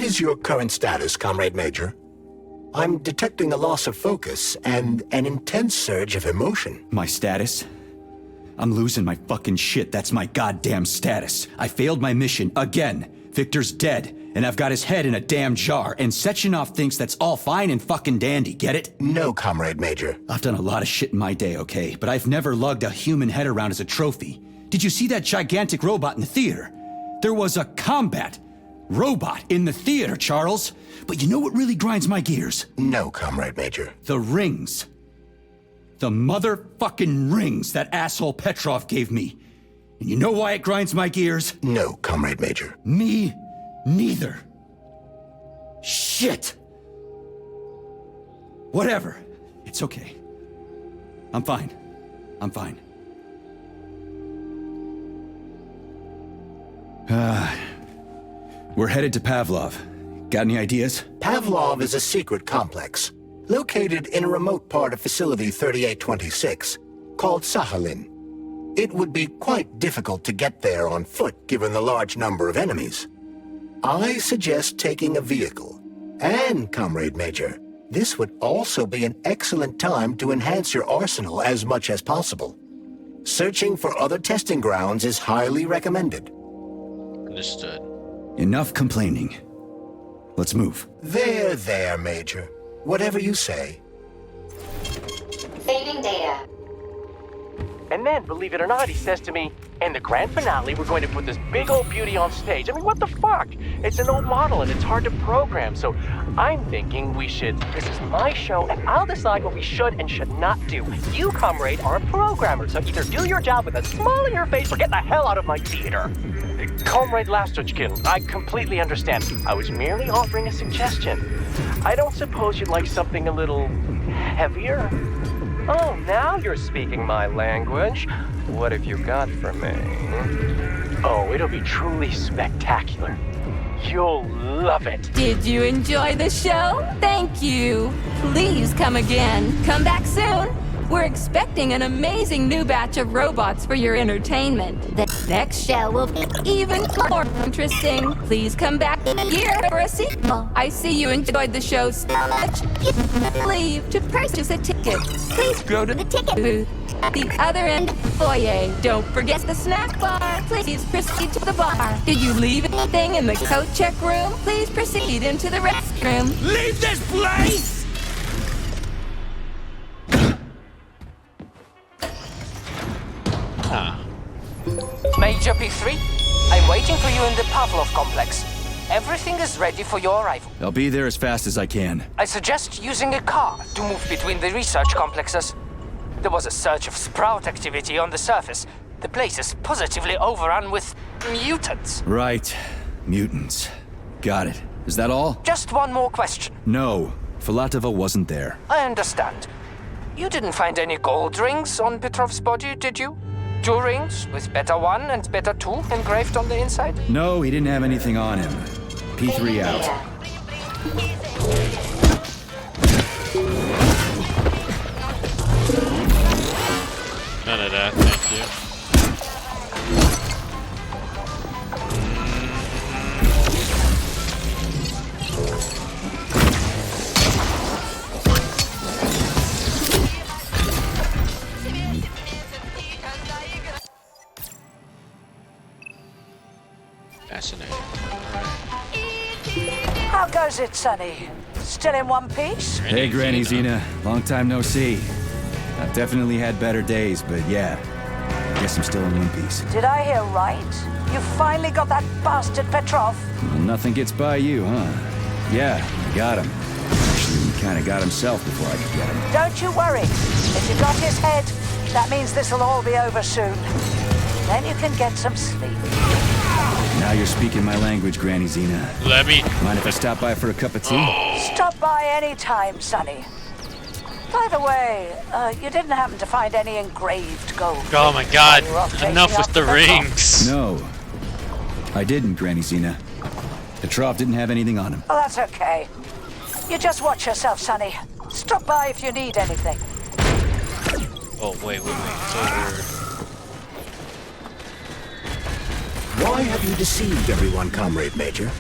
What is your current status, Comrade Major? I'm detecting a loss of focus and an intense surge of emotion. My status? I'm losing my fucking shit. That's my goddamn status. I failed my mission again. Victor's dead, and I've got his head in a damn jar, and Sechenov thinks that's all fine and fucking dandy, get it? No, Comrade Major. I've done a lot of shit in my day, okay? But I've never lugged a human head around as a trophy. Did you see that gigantic robot in the theater? There was a combat robot in the theater, Charles. But you know what really grinds my gears? No, Comrade Major. The rings. The motherfucking rings that asshole Petrov gave me. And you know why it grinds my gears? No, Comrade Major. Me neither. Shit. Whatever. It's okay. I'm fine. I'm fine. We're headed to Pavlov. Got any ideas? Pavlov is a secret complex, located in a remote part of Facility 3826, called Sakhalin. It would be quite difficult to get there on foot given the large number of enemies. I suggest taking a vehicle. And, Comrade Major, this would also be an excellent time to enhance your arsenal as much as possible. Searching for other testing grounds is highly recommended. Understood. Enough complaining. Let's move. There, Major. Whatever you say. Saving data. And then, believe it or not, he says to me, in the grand finale, we're going to put this big old beauty on stage. I mean, what the fuck? It's an old model and it's hard to program, so I'm thinking this is my show, and I'll decide what we should and should not do. You, comrade, are a programmer, so either do your job with a smile on your face or get the hell out of my theater. Comrade Lastochkin, I completely understand. I was merely offering a suggestion. I don't suppose you'd like something a little heavier? Oh, now you're speaking my language. What have you got for me? Oh, it'll be truly spectacular. You'll love it. Did you enjoy the show? Thank you. Please come again. Come back soon. We're expecting an amazing new batch of robots for your entertainment. The next show will be even more interesting. Please come back here for a sequel. I see you enjoyed the show so much. Leave to purchase a ticket. Please go to the ticket booth at the other end of the foyer. Don't forget the snack bar. Please proceed to the bar. Did you leave anything in the coat check room? Please proceed into the restroom. Leave this place! Major P3, I'm waiting for you in the Pavlov complex. Everything is ready for your arrival. I'll be there as fast as I can. I suggest using a car to move between the research complexes. There was a surge of sprout activity on the surface. The place is positively overrun with mutants. Right. Mutants. Got it. Is that all? Just one more question. No. Filatova wasn't there. I understand. You didn't find any gold rings on Petrov's body, did you? 2 rings with Beta 1 and Beta 2 engraved on the inside? No, he didn't have anything on him. P3 out. None of that, thank you. Fascinating. How goes it, Sonny? Still in one piece? Hey, Granny Zena. Long time no see. I've definitely had better days, but yeah. Guess I'm still in one piece. Did I hear right? You finally got that bastard Petrov? Well, nothing gets by you, huh? Yeah, I got him. Actually, he kinda got himself before I could get him. Don't you worry. If you got his head, that means this'll all be over soon. Then you can get some sleep. Now you're speaking my language, Granny Zena. Let me. Mind if I stop by for a cup of tea? Stop by any time, Sonny. By the way, you didn't happen to find any engraved gold. Oh my god, while you were off enough chasing with the after Petrov? rings. No. I didn't, Granny Zena. Petrov didn't have anything on him. Oh, that's okay. You just watch yourself, Sonny. Stop by if you need anything. Oh, wait, it's over. Why have you deceived everyone, Comrade Major?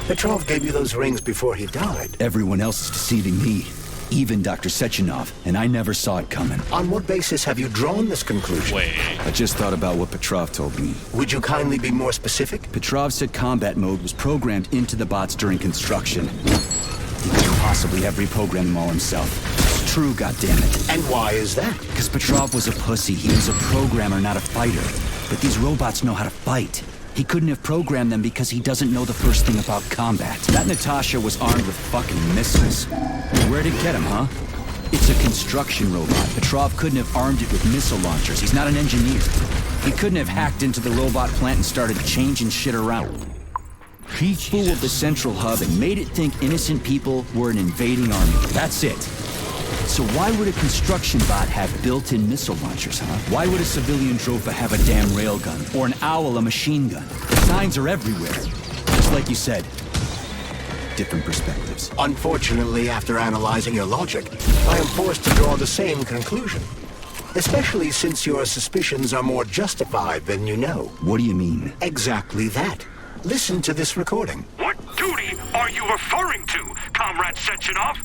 Petrov gave you those rings before he died. Everyone else is deceiving me. Even Dr. Sechenov, and I never saw it coming. On what basis have you drawn this conclusion? Wait. I just thought about what Petrov told me. Would you kindly be more specific? Petrov said combat mode was programmed into the bots during construction. He couldn't possibly have reprogrammed them all himself. It's true, goddammit. And why is that? Because Petrov was a pussy. He was a programmer, not a fighter. But these robots know how to fight. He couldn't have programmed them because he doesn't know the first thing about combat. That Natasha was armed with fucking missiles. Where'd it get him, huh? It's a construction robot. Petrov couldn't have armed it with missile launchers. He's not an engineer. He couldn't have hacked into the robot plant and started changing shit around. He fooled the central hub and made it think innocent people were an invading army. That's it. So why would a construction bot have built-in missile launchers, huh? Why would a civilian Drofa have a damn railgun? Or an owl a machine gun? The signs are everywhere. Just like you said. Different perspectives. Unfortunately, after analyzing your logic, I am forced to draw the same conclusion. Especially since your suspicions are more justified than you know. What do you mean? Exactly that. Listen to this recording. What duty are you referring to, Comrade Sechenov?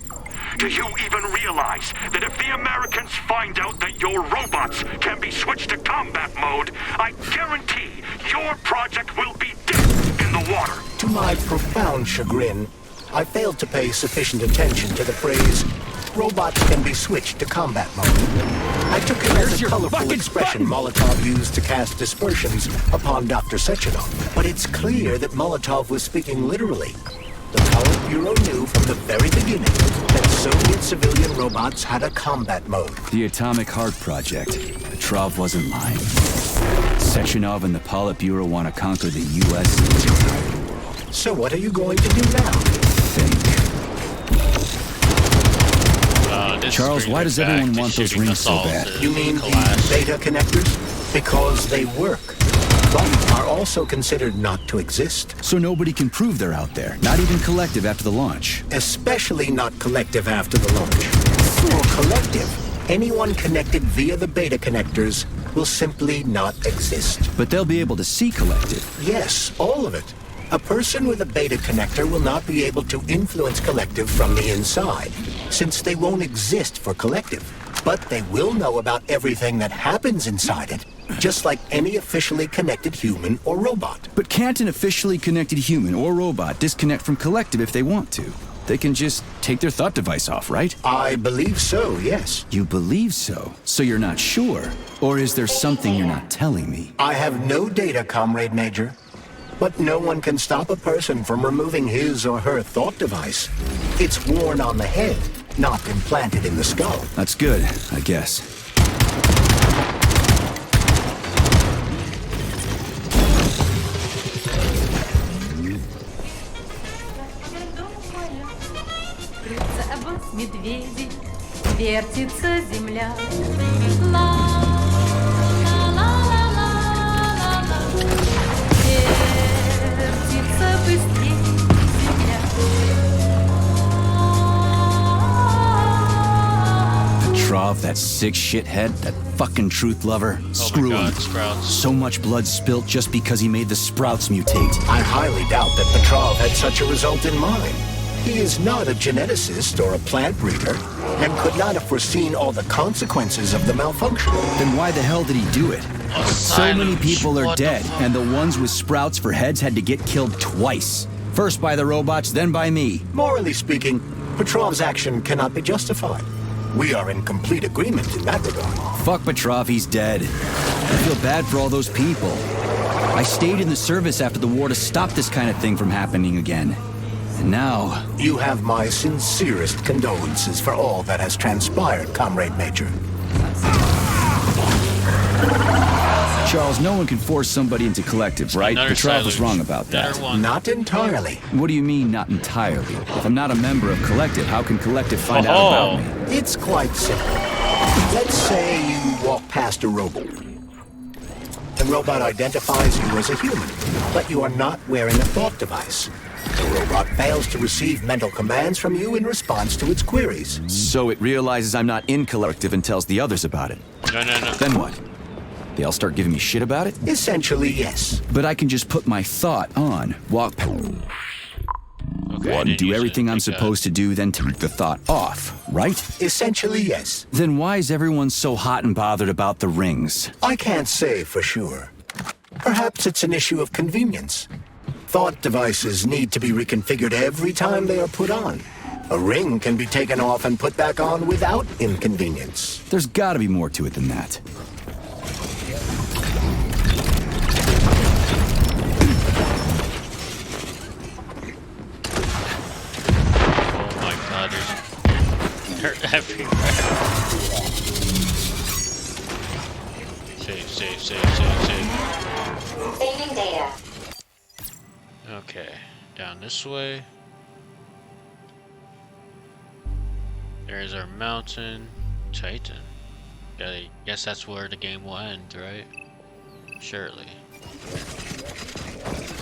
Do you even realize that if the Americans find out that your robots can be switched to combat mode, I guarantee your project will be dead in the water? To my profound chagrin, I failed to pay sufficient attention to the phrase, robots can be switched to combat mode. I took it as a colorful expression Molotov used to cast dispersions upon Dr. Sechenov. But it's clear that Molotov was speaking literally. The Politburo knew from the very beginning that Soviet civilian robots had a combat mode. The Atomic Heart Project. Petrov wasn't lying. Sechenov and the Politburo want to conquer the U.S. and the entire world. So what are you going to do now? Think. This Charles, brings why me does back everyone to want those shooting rings us so all bad? to You mean collapse. the beta connectors? Because they work, but are also considered not to exist. So nobody can prove they're out there, not even Collective after the launch. Especially not Collective after the launch. For Collective, anyone connected via the beta connectors will simply not exist. But they'll be able to see Collective. Yes, all of it. A person with a beta connector will not be able to influence Collective from the inside, since they won't exist for Collective. But they will know about everything that happens inside it, just like any officially connected human or robot. But can't an officially connected human or robot disconnect from Collective if they want to? They can just take their thought device off, right? I believe so, yes. You believe so? So you're not sure? Or is there something you're not telling me? I have no data, Comrade Major. But no one can stop a person from removing his or her thought device. It's worn on the head, not implanted in the skull. That's good, I guess. Медведи, вертится земля. Вертится быстрее земля. Petrov, that sick shithead, that fucking truth lover. Screw God, him. Sprouts. So much blood spilt just because he made the sprouts mutate. I highly doubt that Petrov had such a result in mind. He is not a geneticist or a plant breeder, and could not have foreseen all the consequences of the malfunction. Then why the hell did he do it? So many people are What the dead, fuck? and the ones with sprouts for heads had to get killed twice. First by the robots, then by me. Morally speaking, Petrov's action cannot be justified. We are in complete agreement in that regard. Fuck Petrov, he's dead. I feel bad for all those people. I stayed in the service after the war to stop this kind of thing from happening again. And now... You have my sincerest condolences for all that has transpired, Comrade Major. Charles, no one can force somebody into Collective, right? Another Petrov was silage. wrong about that. Another one. Not entirely. What do you mean, not entirely? If I'm not a member of Collective, how can Collective find out about me? It's quite simple. Let's say you walk past a robot. The robot identifies you as a human, but you are not wearing a thought device. The robot fails to receive mental commands from you in response to its queries. So it realizes I'm not in Collective and tells the others about it. No. Then what? They all start giving me shit about it? Essentially, yes. But I can just put my thought on, walk... Okay, I One, didn't do use everything it. I'm Thank God. supposed to do, then take the thought off, right? Essentially, yes. Then why is everyone so hot and bothered about the rings? I can't say for sure. Perhaps it's an issue of convenience. Thought devices need to be reconfigured every time they are put on. A ring can be taken off and put back on without inconvenience. There's gotta be more to it than that. Oh my God, they're everywhere. Save. Saving data. Okay, down this way. There's our mountain. Titan. I guess that's where the game will end, right? Surely.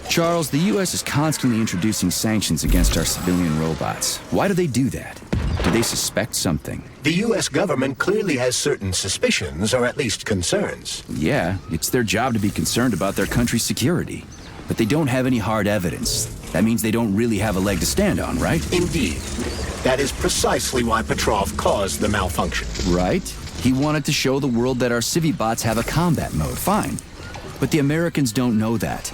Charles, the U.S. is constantly introducing sanctions against our civilian robots. Why do they do that? Do they suspect something? The U.S. government clearly has certain suspicions, or at least concerns. Yeah, it's their job to be concerned about their country's security. But they don't have any hard evidence. That means they don't really have a leg to stand on, right? Indeed. That is precisely why Petrov caused the malfunction. Right? He wanted to show the world that our Civibots have a combat mode, fine. But the Americans don't know that.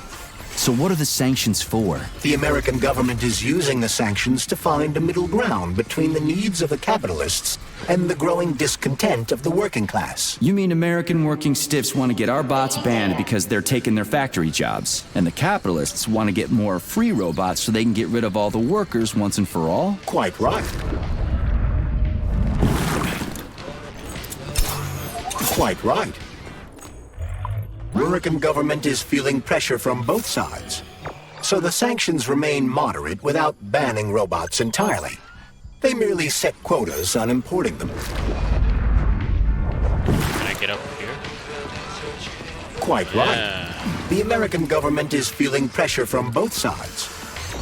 So what are the sanctions for? The American government is using the sanctions to find a middle ground between the needs of the capitalists and the growing discontent of the working class. You mean American working stiffs want to get our bots banned because they're taking their factory jobs, and the capitalists want to get more free robots so they can get rid of all the workers once and for all? Quite right. Quite right. American government is feeling pressure from both sides. So the sanctions remain moderate without banning robots entirely. They merely set quotas on importing them. Can I get up here? Quite right. The American government is feeling pressure from both sides.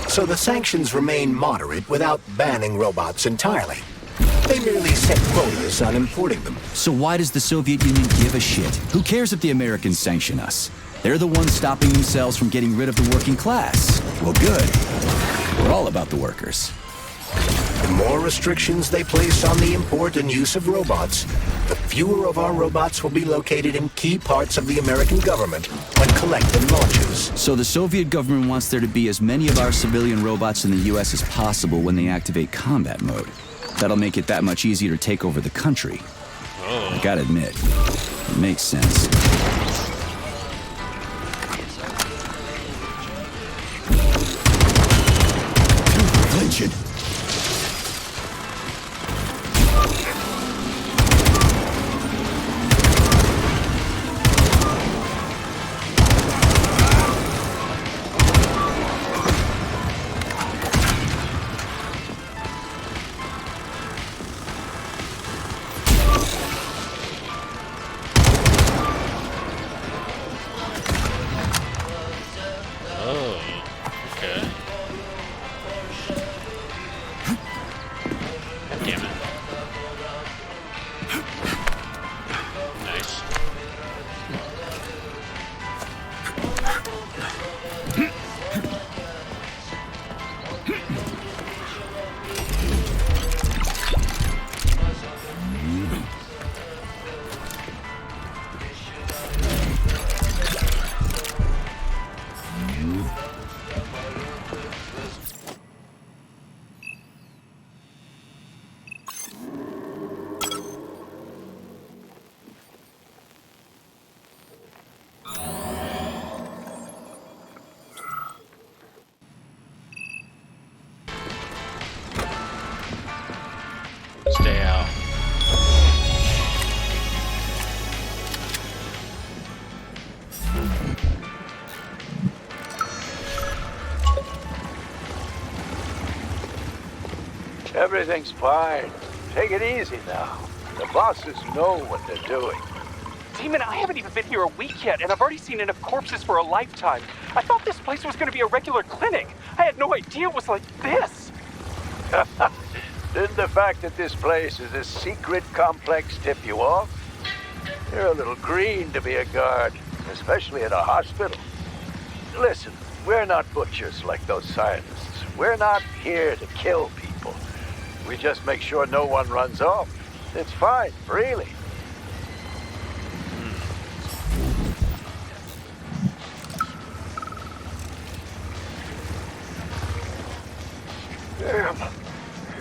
So the sanctions remain moderate without banning robots entirely. They merely set quotas on importing them. So why does the Soviet Union give a shit? Who cares if the Americans sanction us? They're the ones stopping themselves from getting rid of the working class. Well, good. We're all about the workers. The more restrictions they place on the import and use of robots, the fewer of our robots will be located in key parts of the American government when collective launches. So the Soviet government wants there to be as many of our civilian robots in the U.S. as possible when they activate combat mode. That'll make it that much easier to take over the country. I gotta admit, it makes sense. Legend. Stay out. Everything's fine. Take it easy now. The bosses know what they're doing. Demon, I haven't even been here a week yet, and I've already seen enough corpses for a lifetime. I thought this place was going to be a regular clinic. I had no idea it was like this. Didn't the fact that this place is a secret complex tip you off? You're a little green to be a guard, especially at a hospital. Listen, we're not butchers like those scientists. We're not here to kill people. We just make sure no one runs off. It's fine, really. Damn.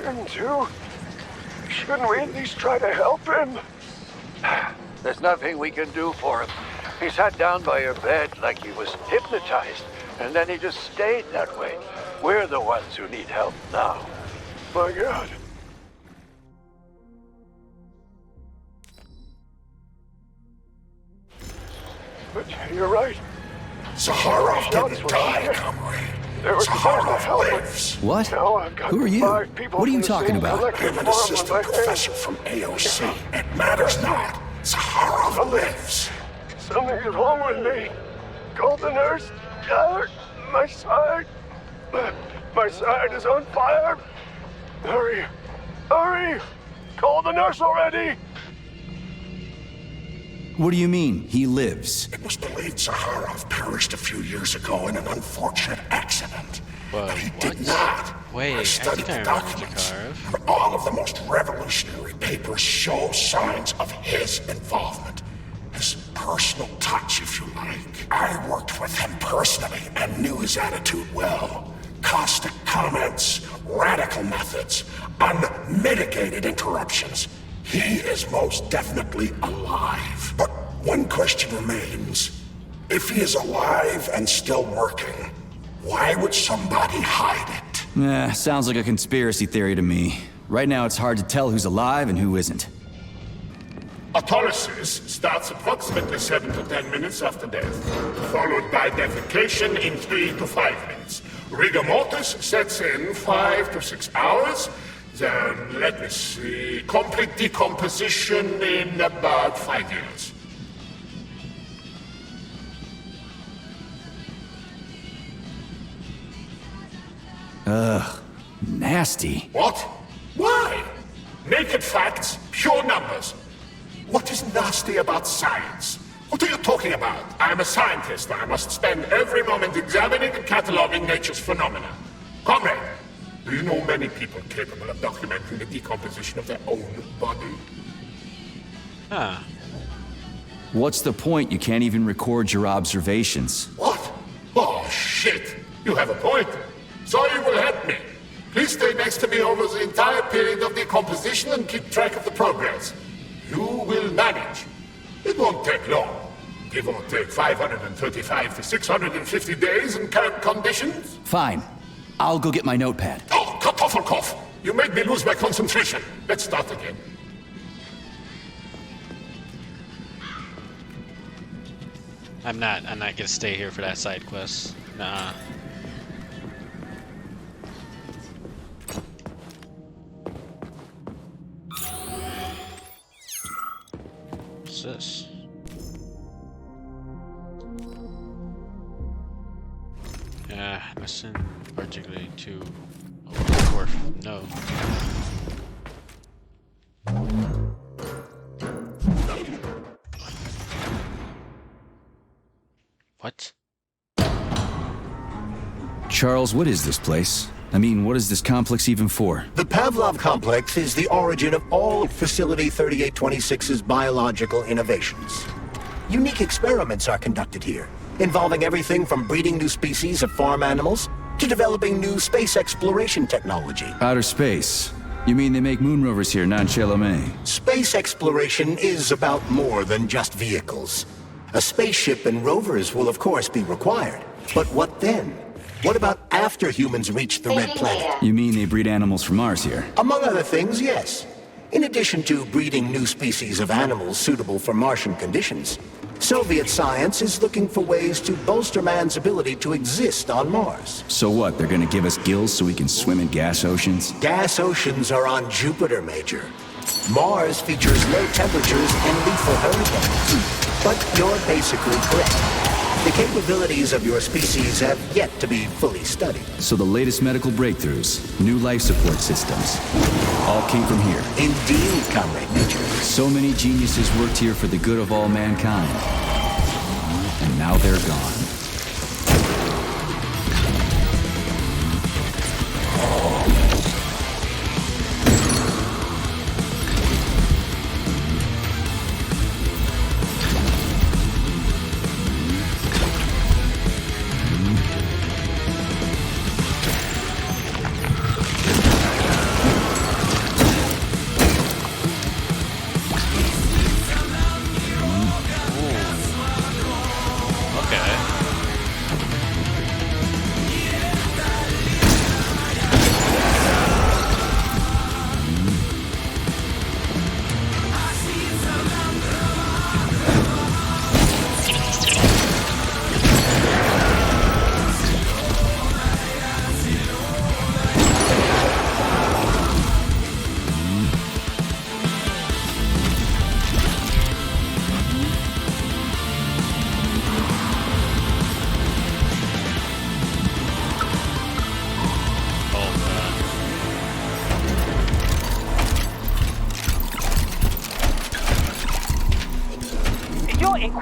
Him too? Shouldn't we at least try to help him? There's nothing we can do for him. He sat down by your bed like he was hypnotized, and then he just stayed that way. We're the ones who need help now. My God. But you're right. Sakharov didn't die, comrade. They were supposed to help him. Lives. What? Now I've got Who are you? 5 people What are you from the talking same about? collective I'm an farm on assistant my professor hands. from AOC. It matters not. Sakharov lives. Something is wrong with me. Call the nurse. My side. My side is on fire. Hurry. Hurry. Call the nurse already. What do you mean, he lives? It was believed Sakharov perished a few years ago in an unfortunate accident. But he did not. Wait, I studied think I the remember documents, Zakharov. and all of the most revolutionary papers show signs of his involvement. His personal touch, if you like. I worked with him personally and knew his attitude well. Caustic comments, radical methods, unmitigated interruptions. He is most definitely alive. But one question remains. If he is alive and still working, why would somebody hide it? Sounds like a conspiracy theory to me. Right now it's hard to tell who's alive and who isn't. Autolysis starts approximately 7 to 10 minutes after death, followed by defecation in 3 to 5 minutes. Rigor mortis sets in 5 to 6 hours. Then, let me see, complete decomposition in about 5 years. Ugh, nasty. What? Why? Naked facts, pure numbers. What is nasty about science? What are you talking about? I'm a scientist. I must spend every moment examining and cataloging nature's phenomena. Comrade, do you know many people capable of documenting the decomposition of their own body? Huh. What's the point? You can't even record your observations. What? Oh, shit. You have a point. So you will help me. Please stay next to me over the entire period of decomposition and keep track of the progress. You will manage. It won't take long. Give or take 535 to 650 days in current conditions. Fine. I'll go get my notepad. Oh, Kartoffelkopf! You made me lose my concentration. Let's start again. I'm not gonna stay here for that side quest. Nah. What's this? Yeah, listen particularly to no. What? Charles, what is this place? I mean, what is this complex even for? The Pavlov complex is the origin of all Facility 3826's biological innovations. Unique experiments are conducted here, involving everything from breeding new species of farm animals to developing new space exploration technology. Outer space? You mean they make moon rovers here, non-Chelomé? Space exploration is about more than just vehicles. A spaceship and rovers will of course be required. But what then? What about after humans reach the Red Planet? You mean they breed animals from Mars here? Among other things, yes. In addition to breeding new species of animals suitable for Martian conditions, Soviet science is looking for ways to bolster man's ability to exist on Mars. So what, they're gonna give us gills so we can swim in gas oceans? Gas oceans are on Jupiter, Major. Mars features low temperatures and lethal hurricanes. But you're basically correct. The capabilities of your species have yet to be fully studied. So the latest medical breakthroughs, new life support systems, all came from here. Indeed, Comrade Major. So many geniuses worked here for the good of all mankind. And now they're gone.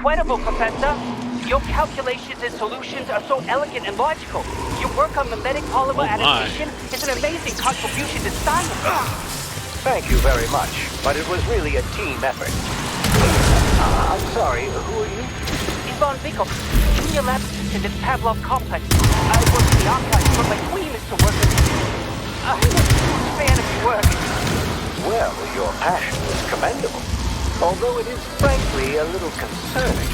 incredible, Professor. Your calculations and solutions are so elegant and logical. Your work on mimetic polymer adaptation is an amazing contribution to science. Thank you very much, but it was really a team effort. I'm sorry, who are you? Ivan Vikov, junior lab assistant at Pavlov Complex. I work in the archives, but my dream is to work with you. I'm a huge fan of your work. Well, your passion is commendable, although it is frankly a little concerning.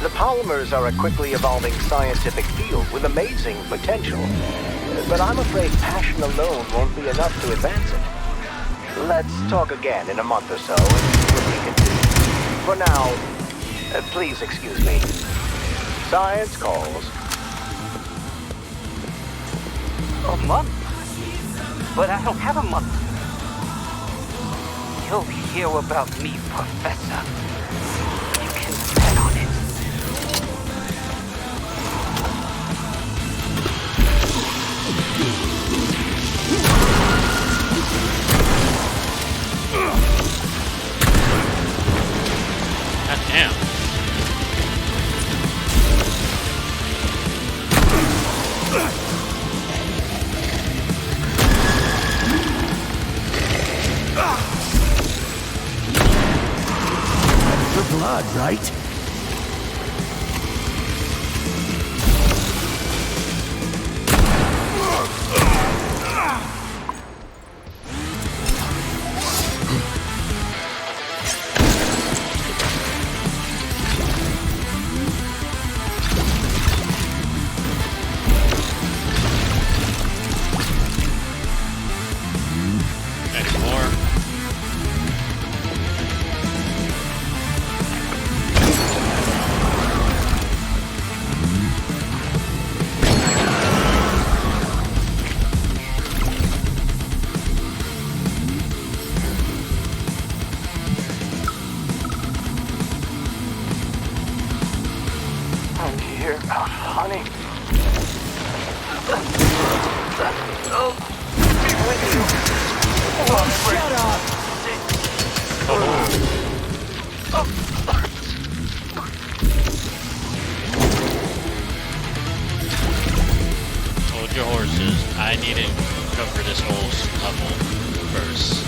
The polymers are a quickly evolving scientific field with amazing potential, but I'm afraid passion alone won't be enough to advance it. Let's talk again in a month or so and see what we can do. For now, please excuse me. Science calls. A month? But I don't have a month. You'll hear about me, Professor. You can bet on it. God damn. For blood, right? Any more? I'm here, honey. Oh, be with you. Shut up! Hold your horses. I need to cover this whole level first.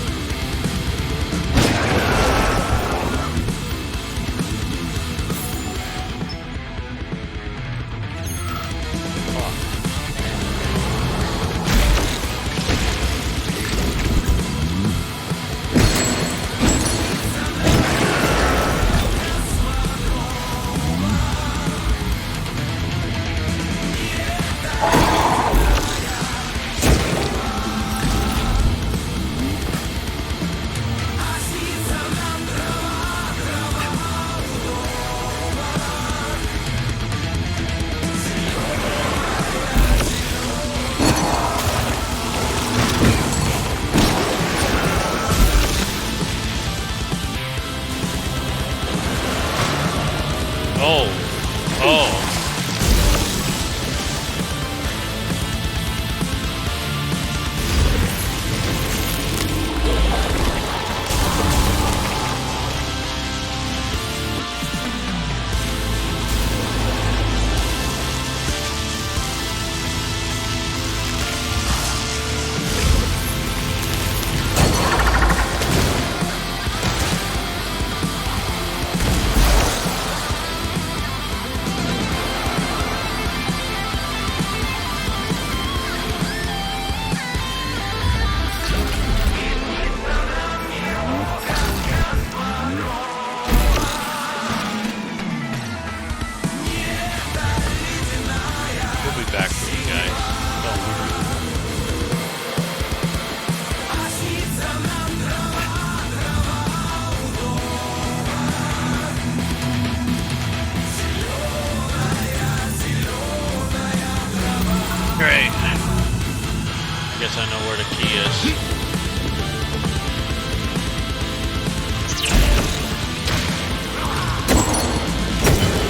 guess I know where the key is.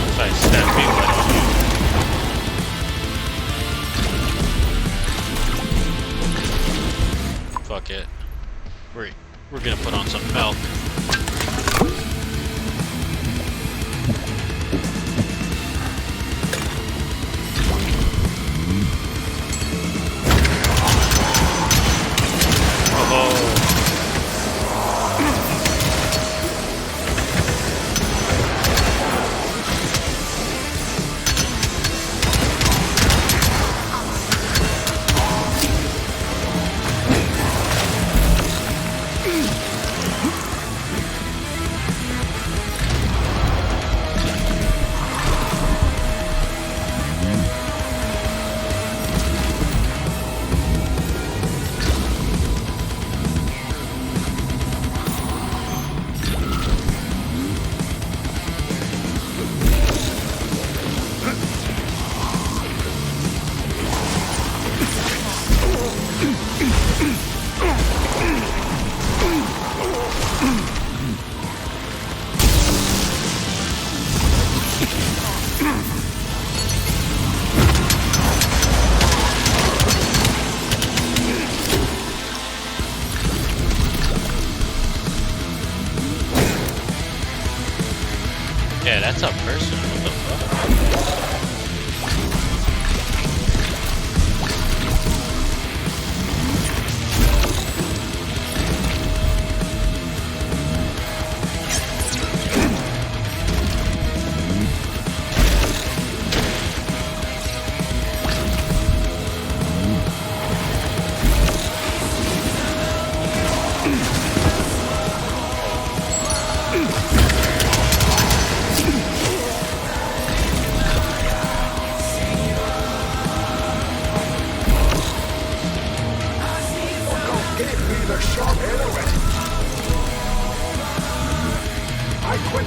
If I stab me, why don't you? Fuck it. We're gonna put on some milk.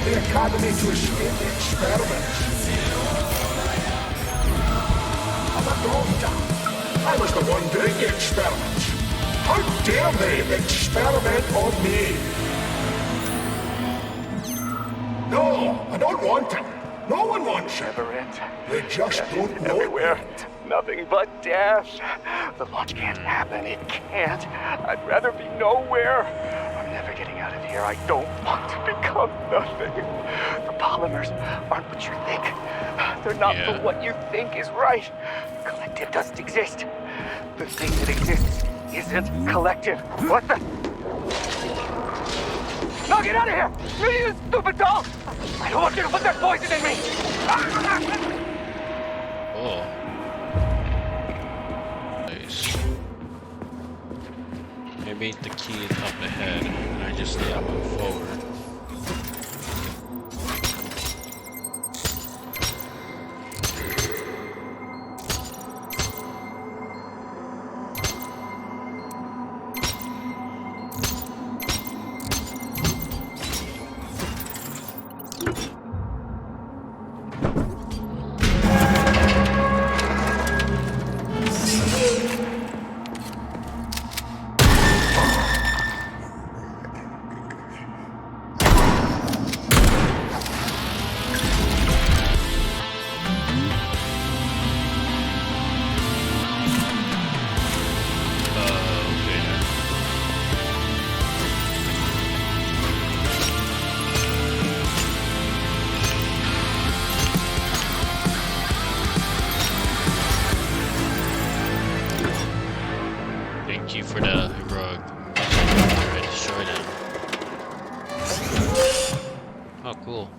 the Academy to escape the experiments. I'm a doctor. I was the one doing the experiments. How dare they experiment on me? No, I don't want it. No one wants it. Never ends. They just don't know Everywhere. it. Nothing but death. The launch can't happen. It can't. I'd rather be nowhere. I'm never getting out of here. I don't want to become nothing. The polymers aren't what you think. They're not for what you think is right. Collective doesn't exist. The thing that exists isn't collective. What the? No, get out of here! You stupid doll! I don't want you to put that poison in me! Oh. Nice. Maybe the key is up ahead, and I just need to move forward. Thank you for the heroic mission. I destroyed him. Oh, cool.